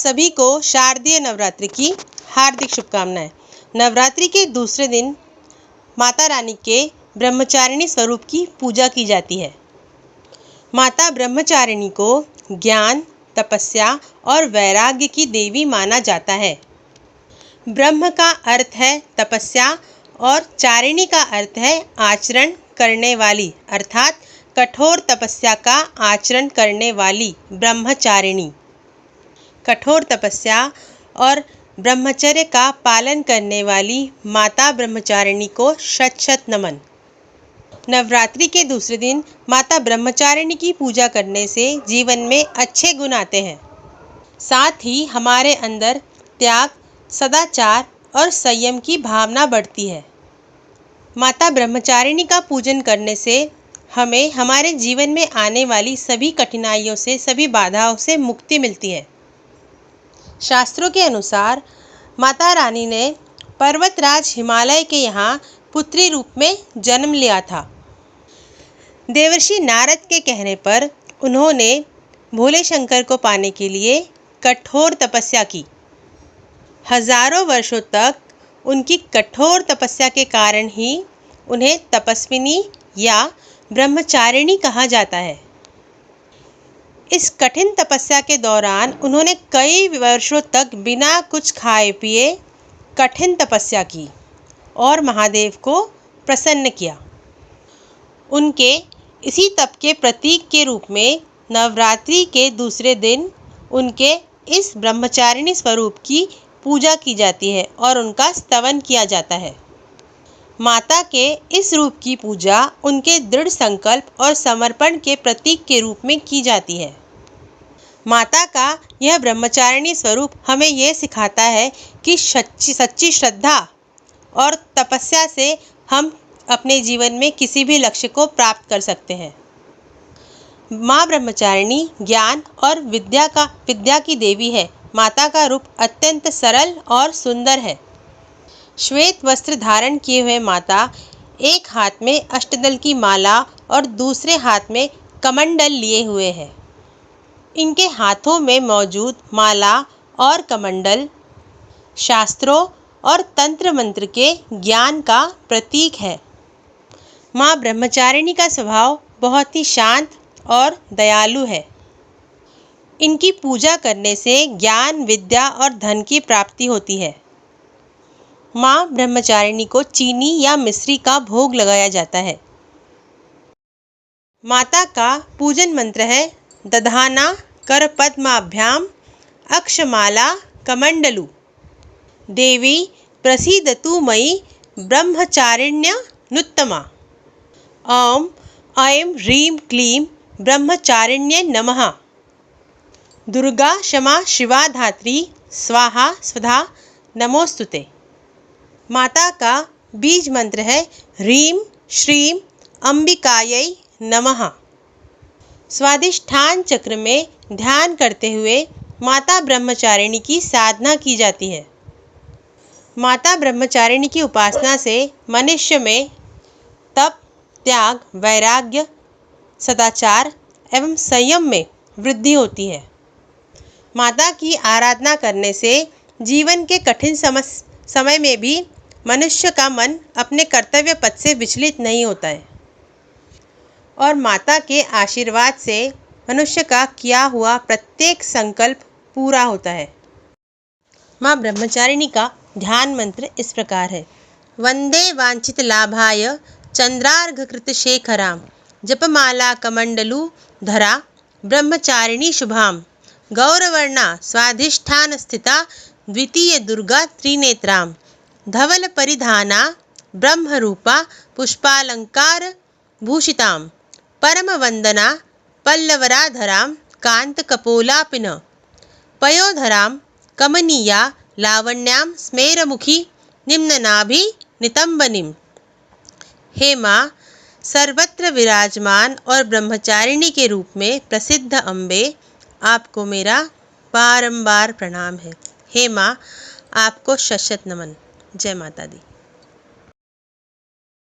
सभी को शारदीय नवरात्रि की हार्दिक शुभकामनाएं। नवरात्रि के दूसरे दिन माता रानी के ब्रह्मचारिणी स्वरूप की पूजा की जाती है। माता ब्रह्मचारिणी को ज्ञान, तपस्या और वैराग्य की देवी माना जाता है। ब्रह्म का अर्थ है तपस्या और चारिणी का अर्थ है आचरण करने वाली, अर्थात कठोर तपस्या का आचरण करने वाली ब्रह्मचारिणी। कठोर तपस्या और ब्रह्मचर्य का पालन करने वाली माता ब्रह्मचारिणी को शत शत नमन। नवरात्रि के दूसरे दिन माता ब्रह्मचारिणी की पूजा करने से जीवन में अच्छे गुण आते हैं। साथ ही हमारे अंदर त्याग, सदाचार और संयम की भावना बढ़ती है। माता ब्रह्मचारिणी का पूजन करने से हमें हमारे जीवन में आने वाली सभी कठिनाइयों से, सभी बाधाओं से मुक्ति मिलती है। शास्त्रों के अनुसार माता रानी ने पर्वतराज हिमालय के यहाँ पुत्री रूप में जन्म लिया था। देवर्षि नारद के कहने पर उन्होंने भोले शंकर को पाने के लिए कठोर तपस्या की। हजारों वर्षों तक उनकी कठोर तपस्या के कारण ही उन्हें तपस्विनी या ब्रह्मचारिणी कहा जाता है। इस कठिन तपस्या के दौरान उन्होंने कई वर्षों तक बिना कुछ खाए पिए कठिन तपस्या की और महादेव को प्रसन्न किया। उनके इसी तप के प्रतीक के रूप में नवरात्रि के दूसरे दिन उनके इस ब्रह्मचारिणी स्वरूप की पूजा की जाती है और उनका स्तवन किया जाता है। माता के इस रूप की पूजा उनके दृढ़ संकल्प और समर्पण के प्रतीक के रूप में की जाती है। माता का यह ब्रह्मचारिणी स्वरूप हमें यह सिखाता है कि सच्ची श्रद्धा और तपस्या से हम अपने जीवन में किसी भी लक्ष्य को प्राप्त कर सकते हैं। माँ ब्रह्मचारिणी ज्ञान और विद्या की देवी है। माता का रूप अत्यंत सरल और सुंदर है। श्वेत वस्त्र धारण किए हुए माता एक हाथ में अष्टदल की माला और दूसरे हाथ में कमंडल लिए हुए है। इनके हाथों में मौजूद माला और कमंडल शास्त्रों और तंत्र मंत्र के ज्ञान का प्रतीक है। माँ ब्रह्मचारिणी का स्वभाव बहुत ही शांत और दयालु है। इनकी पूजा करने से ज्ञान, विद्या और धन की प्राप्ति होती है। माँ ब्रह्मचारिणी को चीनी या मिश्री का भोग लगाया जाता है। माता का पूजन मंत्र है दधाना कर पद्माभ्याम अक्षमाला कमंडलु। देवी प्रसीदतु मयि ब्रह्मचारिण्यनुत्तमा। ओम ऐं ह्रीं क्लीं ब्रह्मचारिण्ये नमः। दुर्गा क्षमा शिवा धात्री स्वाहा स्वधा नमोस्तुते। माता का बीज मंत्र है ह्रीं श्रीं अंबिकायै नमः। स्वादिष्ठान चक्र में ध्यान करते हुए माता ब्रह्मचारिणी की साधना की जाती है। माता ब्रह्मचारिणी की उपासना से मनुष्य में तप, त्याग, वैराग्य, सदाचार एवं संयम में वृद्धि होती है। माता की आराधना करने से जीवन के कठिन समय में भी मनुष्य का मन अपने कर्तव्य पथ से विचलित नहीं होता है और माता के आशीर्वाद से मनुष्य का किया हुआ प्रत्येक संकल्प पूरा होता है। माँ ब्रह्मचारिणी का ध्यान मंत्र इस प्रकार है। वंदे वांछित लाभाय चंद्रार्घकृत शेखराम जपमाला कमंडलु धरा ब्रह्मचारिणी शुभाम गौरवर्णा स्वाधिष्ठान स्थिता द्वितीय दुर्गा त्रिनेत्राम धवल परिधाना ब्रह्मरूपा पुष्पालंकार भूषिताम परम वंदना पल्लवराधरां कांत कपोलापिन पयोधरां कमनीया लावण्यां स्मेरमुखी निम्ननाभि नितंबनीम। हे माँ, सर्वत्र विराजमान और ब्रह्मचारिणी के रूप में प्रसिद्ध अम्बे, आपको मेरा बारंबार प्रणाम है। हे माँ, आपको शत शत नमन। जय माता दी।